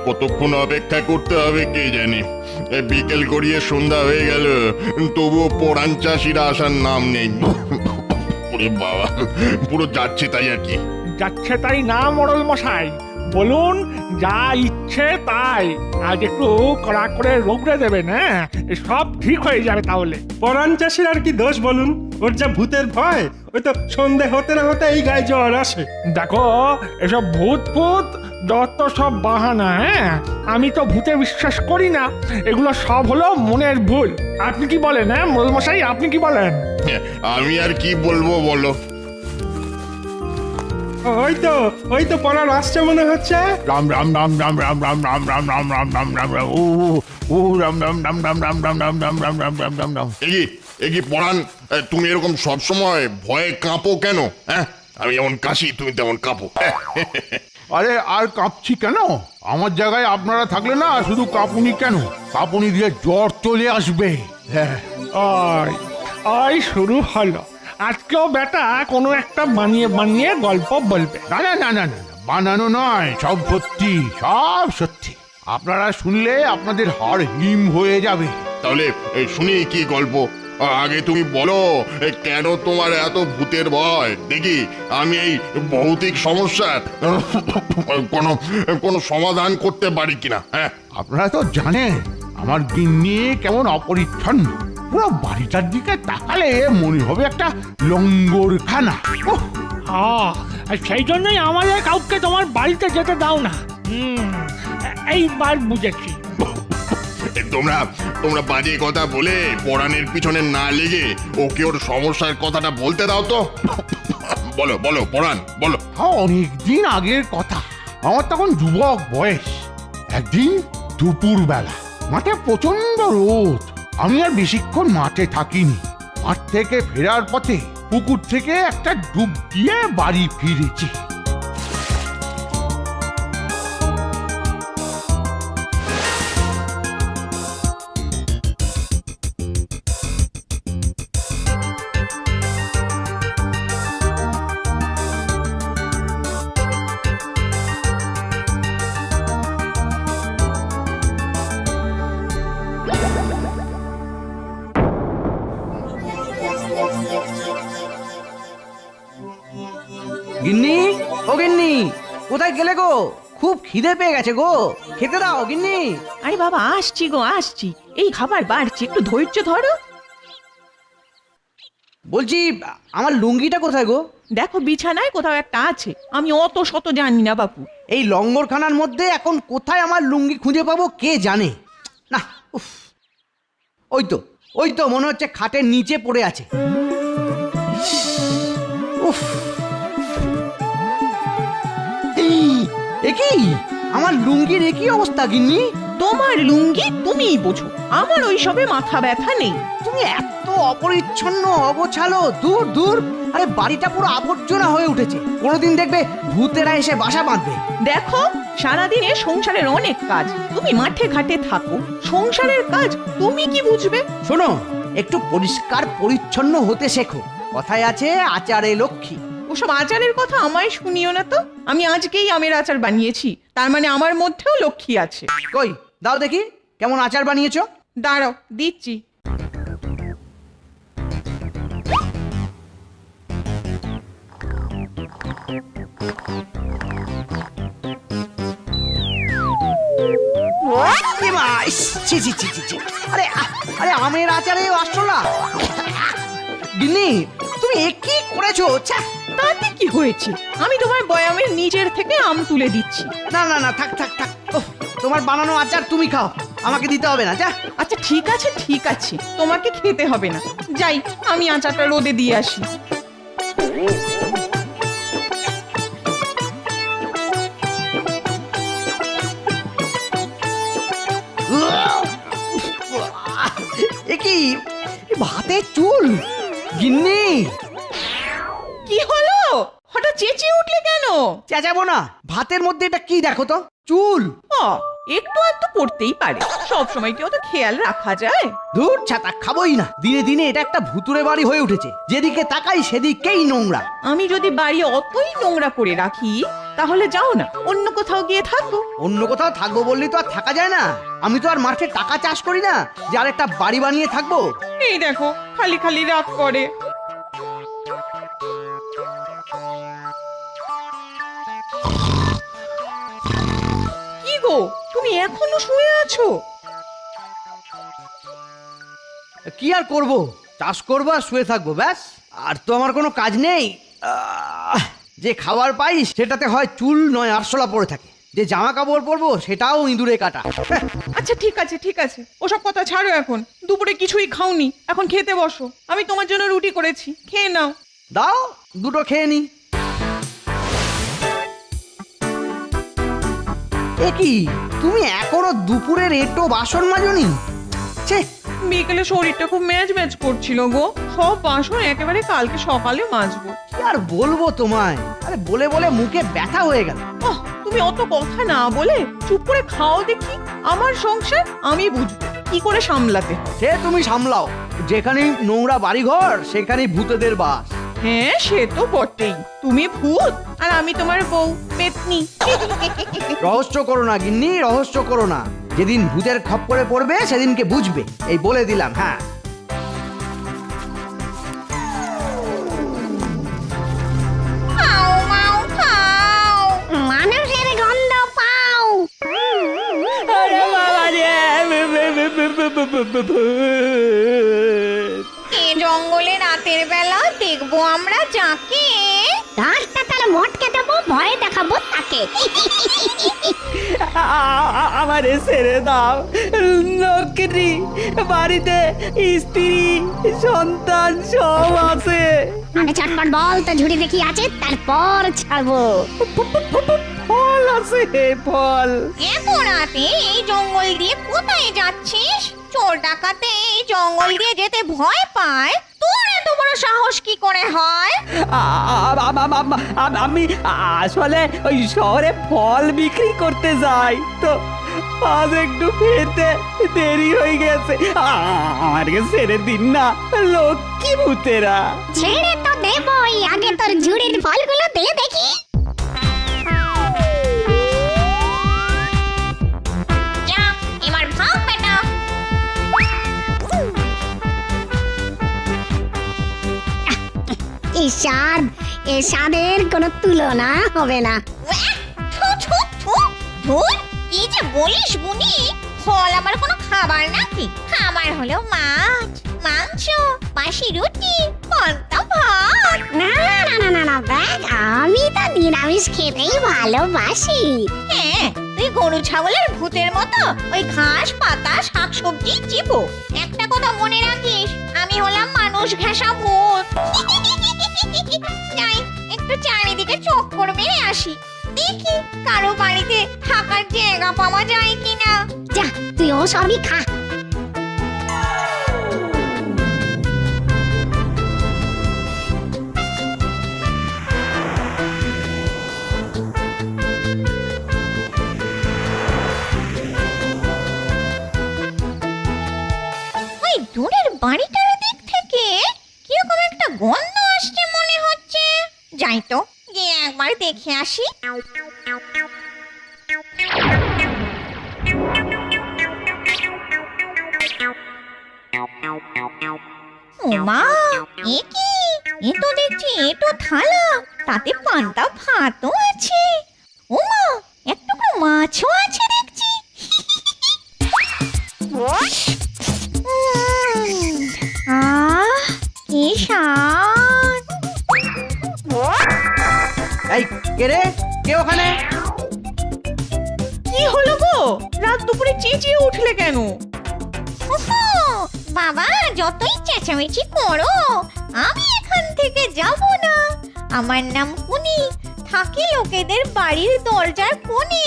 কতক্ষণ অপেক্ষা করতে হবে কে জানে। বিকেল গড়িয়ে সন্ধ্যা হয়ে গেল, তবুও পরাণ চাষিরা আসার নাম নেই। ওরে বাবা, পুরো যাচ্ছে তাই আর কি। যাচ্ছে তাই না মোড়ল মশাই, বলুন যা ইচ্ছে তাই। আজ একটু কড়া করে রোগড়ে দেবেন, হ্যাঁ সব ঠিক হয়ে যাবে তাহলে। পরাণ চাষির আর কি দোষ বলুন? ওর যা ভূতের ভয়, ওই তো সন্ধে হতে না হতে এই গায়ে জ্বর আসে। দেখো এসব ভূত ফুত যত সব বাহানা, হ্যাঁ আমি তো ভূতে বিশ্বাস করি না, এগুলো সব হলো মনের ভুল। আপনি কি বলেন, হ্যাঁ মোড়ল মশাই আপনি কি বলেন? আমি আর কি বলবো বলো। ওই তো পরাণ আসছে মনে হচ্ছে। রাম রাম রাম রাম রাম রাম রাম রাম রাম রাম রাম রাম রাম ও রাম রাম রাম রাম রাম রাম রাম রাম রাম রাম রাম রাম রাম। এগি পরাণ, তুমি এরকম সব সময় ভয়ে কাঁপো কেন? হ্যাঁ, আমি যেমন কাশি তুমি তেমন কাঁপো। আরে আর কাঁপছি কেন? আমার জায়গায় আপনারা থাকলে না শুধু কাঁপুনি কেন, কাঁপুনি দিয়ে জ্বর চলে আসবে। হ্যাঁ, ওই ওই শুরু হলো, আজকেও বেটা কোনো একটা বানিয়ে বানিয়ে গল্প বলবে। না না না না না না, বানানো নয়, সব সত্যি, সব সত্যি। আপনারা শুনলে আপনাদের হাড় হিম হয়ে যাবে। তাহলে শুনি কি গল্প? আগে তুমি বলো, কেন তোমার এত ভূতের ভয়? দেখি আমি এই ভৌতিক সমস্যার কোনো কোনো সমাধান করতে পারি কিনা। হ্যাঁ, আপনারা তো জানেন আমার গিন্নি কেমন অপরিচ্ছন্ন। পুরো বাড়িটার দিকে তাকালে মনে হবে একটা লঙ্গরখানা। ওহ, হ্যাঁ আর সেই জন্যই আমাদের কাউকে তোমার বাড়িতে যেতে দাও না। এইবার বুঝেছি। তোমরা তোমরা বাজে কথা বলে পরাণের পিছনে না লেগে ওকে ওর সমস্যার কথাটা বলতে দাও তো। বলো বলো পরাণ, বলো। অনেকদিন আগের কথা, আমার তখন যুবক বয়স। একদিন দুপুর বেলা মাঠে প্রচন্ড রোদ, আমি আর বেশিক্ষণ মাঠে থাকিনি। মাঠ থেকে ফেরার পথে পুকুর থেকে একটা ডুব দিয়ে বাড়ি ফিরেছি। গিন্নি, ও গিন্নি, কোথায় গেলে গো? খুব খিদে পেয়ে গেছে গো, খেতে দাও গিন্নি। আরে বাবা আসছি গো আসছি, এই খাবার বাড়ছি, একটু ধৈর্য ধরো। বলছি আমার লুঙ্গিটা কোথায় গো? দেখো বিছানায় কোথাও একটা আছে, আমি অত শত জানি না বাপু। এই লঙ্গরখানার মধ্যে এখন কোথায় আমার লুঙ্গি খুঁজে পাবো কে জানে। না, উফ, ওই তো মনে হচ্ছে খাটের নিচে পড়ে আছে। উফ, এ কি আমার লুঙ্গির একই অবস্থা গিন্নি? তোমার লুঙ্গি তুমিই বোঝো, আমার ওই সবে মাথা ব্যথা নেই। তুমি এত অপরিচ্ছন্ন অগোছালো, দূর দূর। আরে বাড়িটা পুরো আবর্জনা হয়ে উঠেছে, কোনোদিন দেখবে ভূতেরা এসে বাসা বাঁধবে। দেখো সারাদিনে সংসারের অনেক কাজ, তুমি মাঠে ঘাটে থাকো, সংসারের কাজ তুমি কি বুঝবে? শোনো, একটু পরিষ্কার পরিচ্ছন্ন হতে শেখো। কথায় আছে আচারে লক্ষ্মী। ওসব আচারের কথা আমায় শুনিও না তো। আমি আজকেই আমের আচার বানিয়েছি, তার মানে আমার মধ্যেও লক্ষ্মী আছে। কই দাও দেখি কেমন আচার বানিয়েছো। দাঁড়াও দিচ্ছি। এ মা, ইস, ছি ছি ছি ছি ছি। আরে আরে আমের আচারে আসছো না গিন্নি, তুমি এ কি করেছো? ছ্যা। তাতে কি হয়েছে, আমি তোমার বয়ামের নিচের থেকে আম তুলে দিচ্ছি। না না না, থাক থাক থাক। ওহ, তোমার বানানো আচার তুমি খাও, আমাকে দিতে হবে না। যা। আচ্ছা ঠিক আছে ঠিক আছে, তোমাকে খেতে হবে না। যাই আমি আচারটা রোদে দিয়ে আসি। এ কি ভাতে চুল গিন্নি? কি হলো, হঠাৎ চেঁচিয়ে উঠলে কেন? চেঁচাবো না, ভাতের মধ্যে এটা কি দেখো তো, চুল। ও, একটু আধটু পড়তেই পারে, সব সময় কি অত খেয়াল রাখা যায়? ধুর ছাতা, খাবোই না। দিনে দিনে এটা একটা ভুতুরে বাড়ি হয়ে উঠেছে, যেদিকে তাকাই সেদিকেই নোংরা। আমি যদি বাড়ি অতই নোংরা করে রাখি তাহলে যাও না, অন্য কোথাও গিয়ে থাকো। অন্য কোথাও থাকবো বললি তো আর থাকা যায় না। আমি তো আর মাঠে টাকা চাষ করি না যে আরেকটা বাড়ি বানিয়ে থাকবো। এই দেখো খালি খালি রাগ করে। কি গো, তুমি এখনো শুয়ে আছো? কি আর করব, চাষ করবো আর শুয়ে থাকবো, ব্যাস। আর তো আমার কোনো কাজ নেই। যে খাবার পাই সেটাতে হয় চুল নয় আরশোলা পড়ে থাকে, যে জামা কাপড় পরবো সেটাও ইঁদুরে কাটা। আচ্ছা ঠিক আছে ঠিক আছে, ওসব কথা ছাড়ো এখন। দুপুরে কিছুই খাওনি, এখন খেতে বসো। আমি তোমার জন্য রুটি করেছি, খেয়ে নাও। দাও দুটো খেয়ে নি। এ কি, তুমি এখনো দুপুরের এটো বাসন মাজনি? ছে, বিকেলে শরীরটা খুব ম্যাজ ম্যাজ করছিল গো, সব বাসন একেবারে কালকে সকালে মাজবো। কি আর বলবো তোমায়, আরে বলে বলে মুখে ব্যথা হয়ে গেল। ওহ, তুমি অত কথা না বলে চুপ করে খাও দেখি। আমার সংসার আমি বুঝবো কি করে সামলাতে হয়। সে তুমি সামলাও, যেখানেই নোংরা বাড়িঘর সেখানেই ভূতেদের বাস। হ্যাঁ সে তো বটেই, তুমি ভূত আর আমি তোমার বউ পেতনি। রহস্য করো না গিন্নি, রহস্য করো না। যেদিন ভূতের খপ্পরে পড়বে সেদিনকে বুঝবে, এই বলে দিলাম। হ্যাঁ, মানুষের গন্ধ পাও। এ জঙ্গলে রাতের বেলা দেখবো আমরা যাকে। দশটা তার মটকে দেবো, ভয় দেখাবো তাকে। আমারে ছেড়ে দাও, নকরি বাড়িতে স্ত্রী সন্তান সব আছে। আগে চটপট বল তো ঝুড়ি দেখি আছে, তারপর ছাড়বো। ফল আছে, ফল। এত রাতে এই জঙ্গল দিয়ে কোথায় যাচ্ছিস? চোর ডাকাতে এই জঙ্গল দিয়ে যেতে ভয় পায়, তোর এত বড় সাহস কি করে হয়? আমি আসলে ওই শহরে ফল বিক্রি করতে যাই তো, আজ একটু ফিরতে দেরি হয়ে গেছে। আমাকে ছেড়ে দিন না লক্ষ্মী ভূতেরা। ছেড়ে তো দেবই, আগে তোর ঝুড়ির ফলগুলো দে দেখি। যা এবার ভাগ বেটা। এই স্বাদ, এ স্বাদের কোনো তুলনা হবে না। থু থু থু, ধুর কি যে বলিস বুনি, ফল আমার কোনো খাবার নাকি? খাবার হলো মাছ, মাংস, বাসি রুটি, পান্তা ভাত। না না না না না ব্যাগ, আমি তো নিরামিষ খেতেই ভালোবাসি। হ্যাঁ, তুই গরু ছাগলের ভূতের মতো ওই ঘাস পাতা শাকসবজি চিবো। একটা কথা মনে রাখিস, আমি হলাম মানুষ ঘেঁষা ভূত। যাই একটু চারিদিকে চক্কর মেরে আসি, দেখি কারো বাড়িতে থাকার জায়গা পাওয়া যায় কিনা। যা তুই ও সবই খা। ওই দূরের বাড়িটার দিক থেকে কিরকম একটা গন্ধ আসছে মনে হচ্ছে। যাই তো গিয়ে একবার দেখে আসি। ওমা, এ কি? এ তো দেখছি এটো থালা, তাতে পান্তা ভাতও আছে। ওমা, এক টুকরো মাছও আছে দেখছি। আহ, কি স্বাদ! এই কে রে, কে ওখানে? কি হলো গো, রাত দুপুরে চেঁচিয়ে উঠলে কেন? ওহো, বাবা যতই চেঁচামেচি করো, আমি এখান থেকে যাব না। আমার নাম কুনি, থাকি লোকেদের বাড়ির দরজার কোণে।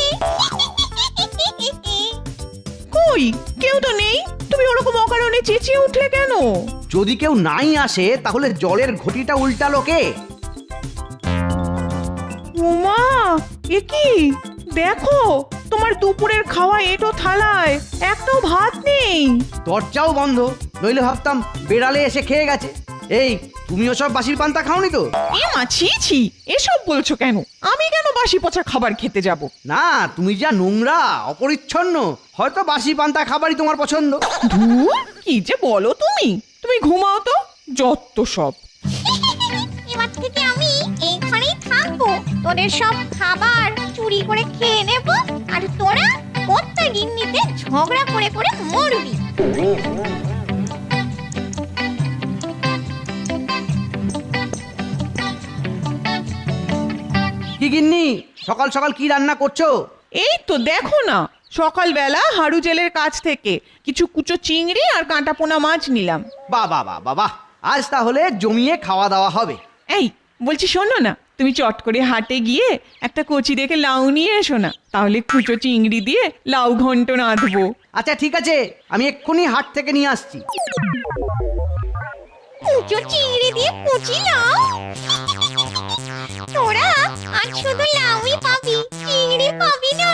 কই কেউ তো নেই, তুমি ওরকম অকারণে চেঁচিয়ে উঠলে কেন? যদি কেউ নাই আসে তাহলে জলের ঘটিটা উল্টালো কে? ওমা, এ কি? দেখো তোমার দুপুরের খাওয়া এটো থালায় একটাও ভাত নেই। দরজাও বন্ধ, নইলে ভাবতাম বেড়ালে এসে খেয়ে গেছে। এই তুমি ওসব বাসির পান্তা খাওনি তো? এ মা ছি ছি, এসব বলছো কেন? আমি কেন বাসি পচা খাবার খেতে যাব? না, তুমি যা নোংরা অপরিচ্ছন্ন, হয়তো বাসি পান্তা খাবারই তোমার পছন্দ। ধুর, কি যে বলো তুমি! তুমি ঘুমাও তো, যত সব। এবার থেকে আমি এইখানেই থাকবো, তোদের সব খাবার চুরি করে খেয়ে নেব, আর তোরা কর্তা গিন্নিতে ঝগড়া করে করে মরবি। কি গিন্নি, সকাল সকাল কি রান্না করছো? এই তো দেখো না, সকালবেলা হাড়ু জেলের কাছ থেকে কিছু কুচো চিংড়ি আর কাঁটা পোনা মাছ নিলাম। বাহ বাহ বাহ বাহ বাহ, আজ তাহলে জমিয়ে খাওয়া দাওয়া হবে। এই বলছি, শোনো না, তুমি চট করে হাটে গিয়ে একটা কচি দেখে লাউ নিয়ে এসো না, তাহলে কুচো চিংড়ি দিয়ে লাউ ঘন্ট রাঁধবো। আচ্ছা ঠিক আছে, আমি এক্ষুনি হাট থেকে নিয়ে আসছি। কুচো চিংড়ি দিয়ে কচি লাউ? তোরা আজ শুধু লাউই পাবি, চিংড়ি পাবি না।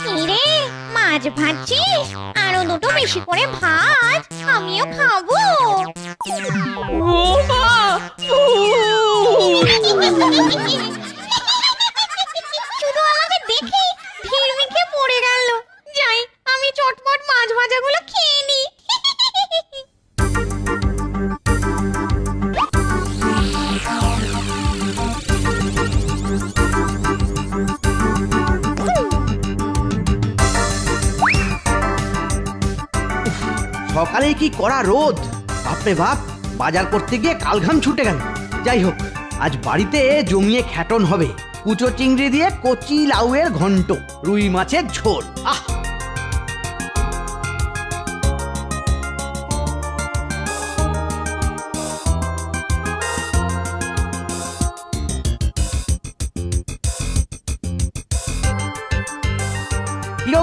কিরে, মাছ ভাজছিস? আরো দুটো বেশি করে ভাজ, আমিও খাবো। ও মা! শুধু আমাকে দেখে ভিড় মিখে পড়ে গেল। যাই, আমি চটপট মাছ ভাজাগুলো খেয়ে নি। সকালে কি কড়া রোদ, বাপরে বাপ, বাজার করতে গিয়ে কালঘাম ছুটে গেল। যাই হোক, আজ বাড়িতে জমিয়ে খ্যাটন হবে। কুচো চিংড়ি দিয়ে কচি লাউয়ের ঘন্ট, রুই মাছের ঝোল। আহ,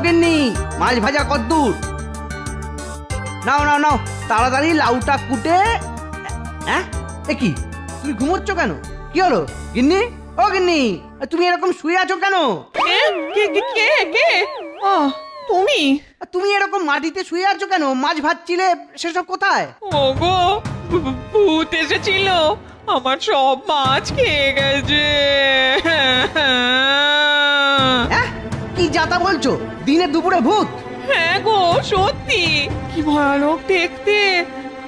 গিন্নি, মাছ ভাজা কদ্দূর? নাও নাও নাও, তাড়াতাড়ি লাউটা কুটে। হ্যাঁ, এ কি, তুমি ঘুমোচ্ছ কেন? কি হলো গিন্নি? ও গিন্নি, তুমি এরকম শুয়ে আছো কেন? কে কে কে কে? তুমি? তুমি এরকম মাটিতে শুয়ে আছো কেন? মাছ ভাজছিলে, সেসব কোথায়? ওগো, ভূত এসেছিল, আমার সব মাছ খেয়ে গেছে। হ্যাঁ, কি যাতা বলছো? দিনে দুপুরে ভূত? হ্যাঁ গো, সত্যি। কি ভয়ানক দেখতে,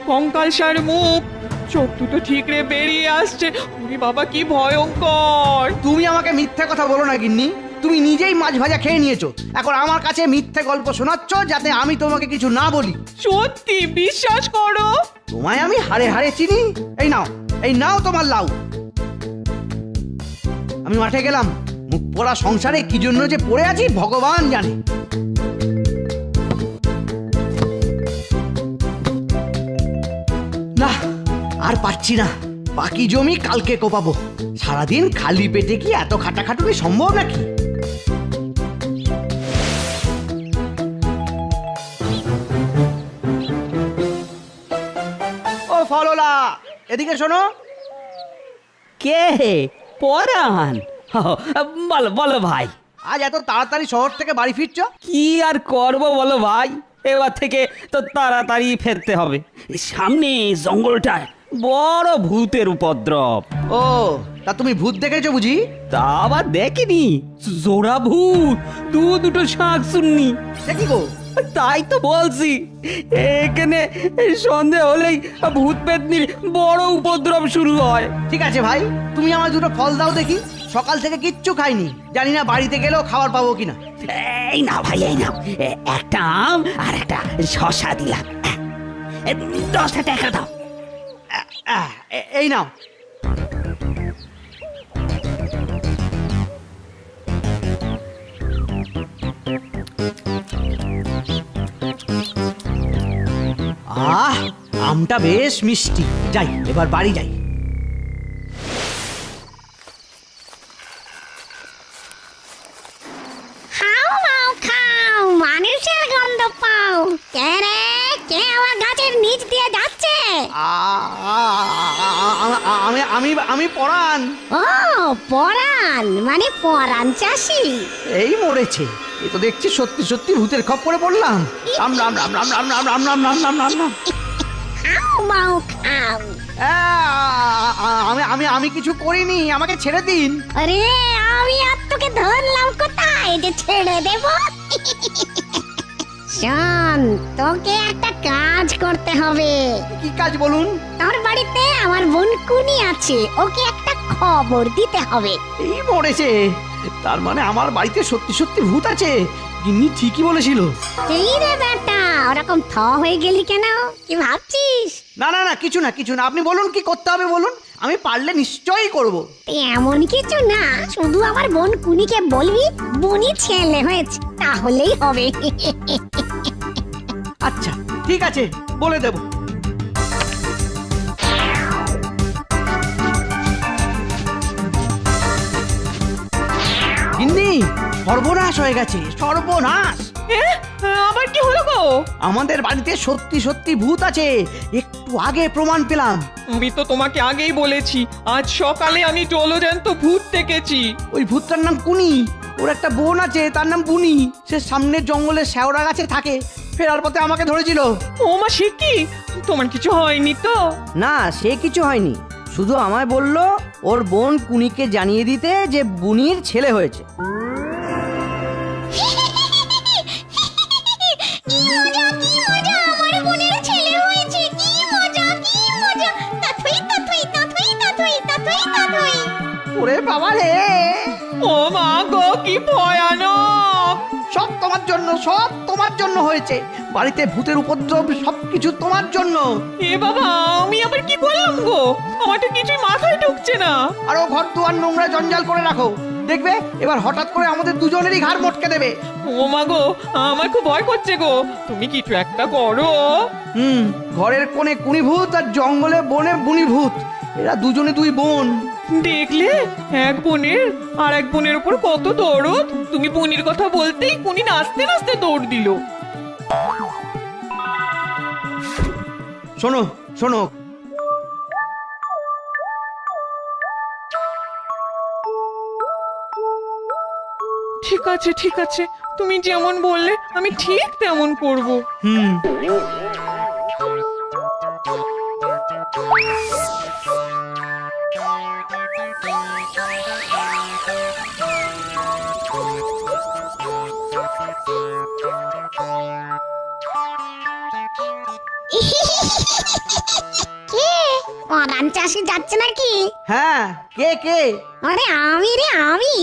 কঙ্কালসার মুখ, চোখ দুটো ঠিকরে বেরিয়ে আসছে। উনি বাবা, কি ভয়ঙ্কর! তুমি আমাকে মিথ্যে কথা বলো না গিন্নি, তুমি নিজেই মাছ ভাজা খেয়ে নিয়েছো, এখন আমার কাছে মিথ্যে গল্প শোনাচ্ছ যাতে আমি তোমাকে কিছু না বলি। সত্যি, বিশ্বাস করো। তোমায় আমি হাড়ে হাড়ে চিনি। এই নাও, এই নাও তোমার লাউ। আমি মাঠে গেলাম, মুখ পোড়া সংসারে কি জন্য যে পড়ে আছি ভগবান জানে। না, আর পারছি না, বাকি জমি কালকে কোপাবো। সারাদিন খালি পেটে কি এত খাটাখাটুনি সম্ভব নাকি? ও ফললা, এদিকে শোনো। কে? পরাণ? বলো বলো ভাই। আজ এত তাড়াতাড়ি শহর থেকে বাড়ি ফিরছো? কি আর করবো বলো ভাই, এবার থেকে তো তাড়াতাড়ি ফিরতে হবে। সামনে জঙ্গলটায় বড় ভূতের উপদ্রব। ও, তা তুমি ভূত দেখেছো বুঝি? তা আবার দেখিনি, জোড়া ভূত, দুটো শাক শুননি। দেখি গো। তাই তো বলছি, এখানে সন্ধে হলেই ভূত পেতনির বড় উপদ্রব শুরু হয়। ঠিক আছে ভাই, তুমি আমার দুটো ফল দাও দেখি। সকাল থেকে কিচ্ছু খাইনি, জানি না বাড়িতে গেলেও খাবার পাবো কিনা। এই নাও ভাই, এই নাও, একটা আম আর একটা শসা দিলাম, 10টা টাকা দাও। এই নাও। আহ, আমটা বেশ মিষ্টি। যাই, এবার বাড়ি যাই। খাও মাও খাও, মানুষের গন্ধ পাও। কে রে, কে আমার গাছের নিচ দিয়ে যাচ্ছে? আমি আমি আমি পরাণ। ও পরাণ, মানে পরাণ চাষি। এই মরেছে, এ তো দেখছি সত্যি সত্যি ভূতের খপ্পরে পড়লাম। রাম রাম রাম রাম রাম রাম রাম রাম রাম রাম রাম রাম। খাও মাও খাও। আমি আমি আমি কিছু করিনি, আমাকে ছেড়ে দিন। আরে আমি আর তোকে ধরলাম কোথায় যে ছেড়ে দেব? শোন, তোকে একটা কাজ করতে হবে। কি কাজ বলুন? তোর বাড়িতে আমার বোন কুনি আছে, ওকে একটা খবর দিতে হবে। এই মরেছে, তার মানে আমার বাড়িতে সত্যি সত্যি ভূত আছে। গিন্নি ঠিকই বলেছিল। এই রে বেটা, ওরকম থ হয়ে গেলি কেন? কি ভাবছিস? না না না, কিছু না কিছু না, আপনি বলুন কি করতে হবে বলুন, আমি পারলে নিশ্চয়ই করব। এমন কিছু না, শুধু আমার বোন কুনিকে বলবি বুনি ছেলে হয়েছে, তাহলেই হবে। আচ্ছা ঠিক আছে, বলে দেব। গিন্নি, সর্বনাশ হয়ে গেছে, সর্বনাশ। আবার কি হলো গো? আমাদের বাড়িতে সত্যি সত্যি ভূত আছে, একটু আগে প্রমাণ পেলাম। আমি তো তোমাকে আগেই বলেছি, আজ সকালে আমি জলজ্যান্ত ভূত দেখেছি। ওই ভূতটার নাম কুনি, ওর একটা বোন আছে তার নাম বুনি। সে সামনের জঙ্গলে শেওড়া গাছে থাকে, ফেরার পথে আমাকে ধরেছিল। ও মা, সে কি? তোমার কিছু হয়নি তো? না, সে কিছু হয়নি, শুধু আমায় বলল ওর বোন কুনিকে জানিয়ে দিতে যে বুনির ছেলে হয়েছে। কি মজা, কি মজা, আমার বোনের ছেলে হয়েছে, কি মজা, কি মজা। তাথুই তাথুই তাথুই তাথুই তাথুই তাথুই। ওরে বাবা রে, ও মা গো, কি ভয়ানক! সব তোমার জন্য, সব তোমার জন্য হয়েছে। বাড়িতে ভূতের উপদ্রব, সবকিছু তোমার জন্য। এ বাবা, আমি আবার কি করলাম গো? আমার তো কিছুই মাথায় ঢুকছে না। আরো ঘর দুয়ার নোংরা জঞ্জাল করে রাখো, দেখবে এবার হঠাৎ করে আমাদের দুজনেরই ঘাড় মটকে দেবে। ও মা গো, আমার খুব ভয় করছে গো, তুমি কিছু একটা করো। ঘরের কোণে কুনি ভূত আর জঙ্গলে বনে বুনি ভূত, এরা দুজনে দুই বোন। দেখলে, এক বোনের আর এক বোনের উপর কত দরদ। তুমি বুনির কথা বলতেই কুনি নাচতে নাচতে দৌড় দিল। শোনো শোনো, ঠিক আছে ঠিক আছে, তুমি যেমন বললে আমি ঠিক তেমন করব। কে? পরাণ চাষি যাচ্ছে নাকি? হ্যাঁ, কে কে? আরে আমি রে, আমি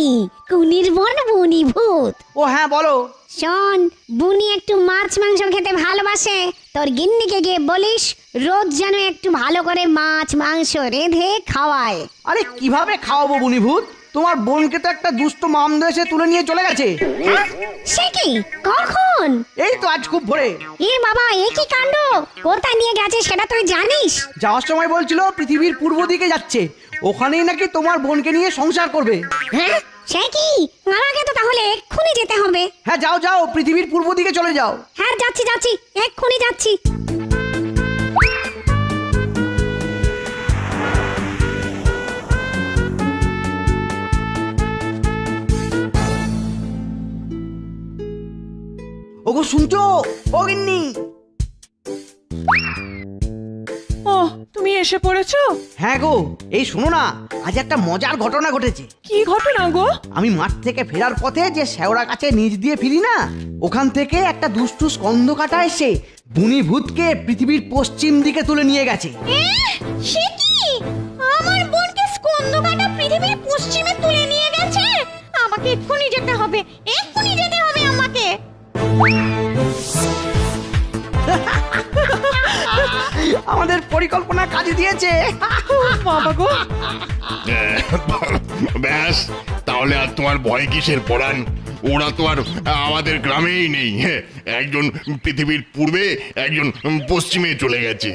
কুনির বোন বুনি ভূত। ও হ্যাঁ, বলো। শোন, বুনি একটু মাছ মাংস খেতে ভালোবাসে, তোর গিন্নিকে গিয়ে বলিস রোজ যেন একটু ভালো করে মাছ মাংস রেঁধে খাওয়ায়। আরে কিভাবে খাওয়াবো বুনি ভূত? তোমার বোনকে তো একটা দুষ্ট মামদো এসে তুলে নিয়ে চলে গেছে। হ্যাঁ? সে কি? কখন? এই তো আজ খুব ভোরে। এ বাবা, এ কি কাণ্ড! কোথায় নিয়ে গেছে সেটা তুই জানিস? যাওয়ার সময় বলছিল পৃথিবীর পূর্ব দিকে যাচ্ছে, ওখানেই নাকি তোমার বোনকে নিয়ে সংসার করবে। হ্যাঁ, সে কি? আমাকে তো তাহলে এক্ষুনি যেতে হবে। হ্যাঁ যাও যাও, পৃথিবীর পূর্ব দিকে চলে যাও। হ্যাঁ যাচ্ছি যাচ্ছি, এক্ষুনি যাচ্ছি। ওগো শুনছো? ও গিন্নি। ও, তুমি এসে পড়েছো? হ্যাঁ গো, এই শোনো না, আজ একটা মজার ঘটনা ঘটেছে। কি ঘটনা গো? আমি মাঠ থেকে ফেরার পথে যে শেওড়া গাছে নিচ দিয়ে ফিরি না, ওখান থেকে একটা দুষ্টু স্কন্ধ কাটা এসে বুনি ভূতকে পৃথিবীর পশ্চিম দিকে তুলে নিয়ে গেছে। সে কি? আমার বোনকে স্কন্দকাটা পৃথিবীর পশ্চিমে তুলে নিয়ে গেছে? আমাকে এক্ষুনি যেতে হবে, এক্ষুনি যেতে হবে আমাকে। আমাদের পরিকল্পনা কাজে দিয়েছে। বাবা গো, ব্যাস, তাহলে আর তোমার ভয় কিসের পরাণ? ওরা তো আর আমাদের গ্রামেই নেই। একজন পৃথিবীর পূর্বে, একজন পশ্চিমে চলে গেছে।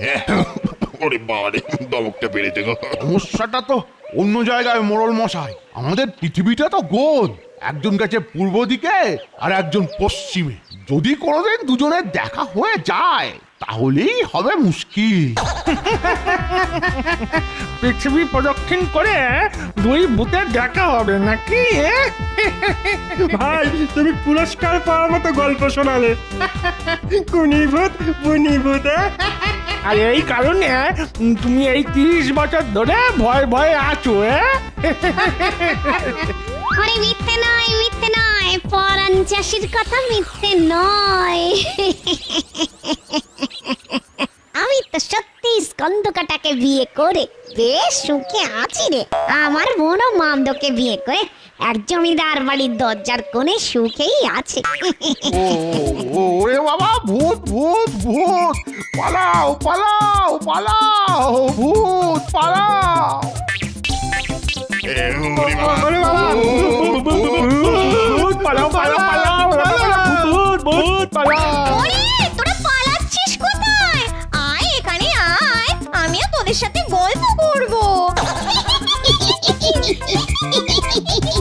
ওরে বাবারে, দমকটা বেড়েছে গো। সমস্যাটা তো অন্য জায়গায়, মোড়ল মশাই। আমাদের পৃথিবীটা তো গোল, একজন গেছে পূর্ব দিকে আর একজন পশ্চিমে। যদি কোনোদিন দুজনের দেখা হয়ে যায় তাহলেই হবে মুশকিল। পৃথিবী প্রদক্ষিণ করে দুই ভূতের দেখা হবে নাকি? ভাই তুমি পুরস্কার পাওয়ার মতো গল্প শোনালে। কুনিভূত বুনিভূত। আর এই কারণে তুমি এই 30 বছর ধরে ভয় ভয়ে আছো। আরে মিথ্যে নয়, মিথ্যে নয়, পরাণ চাষির কথা মিথ্যে নয়। আমি তো সত্যি স্কন্দকাটাকে বিয়ে করে বেশ সুখে আছি রে। আমার বোনও মামদোকে বিয়ে করে এক জমিদার বাড়ির দরজার কোণে সুখেই আছে। ওরে বাবা, ভূত ভূত ভূত, পালাও পালাও পালাও, ভূত পালাও। ওরে বাবা,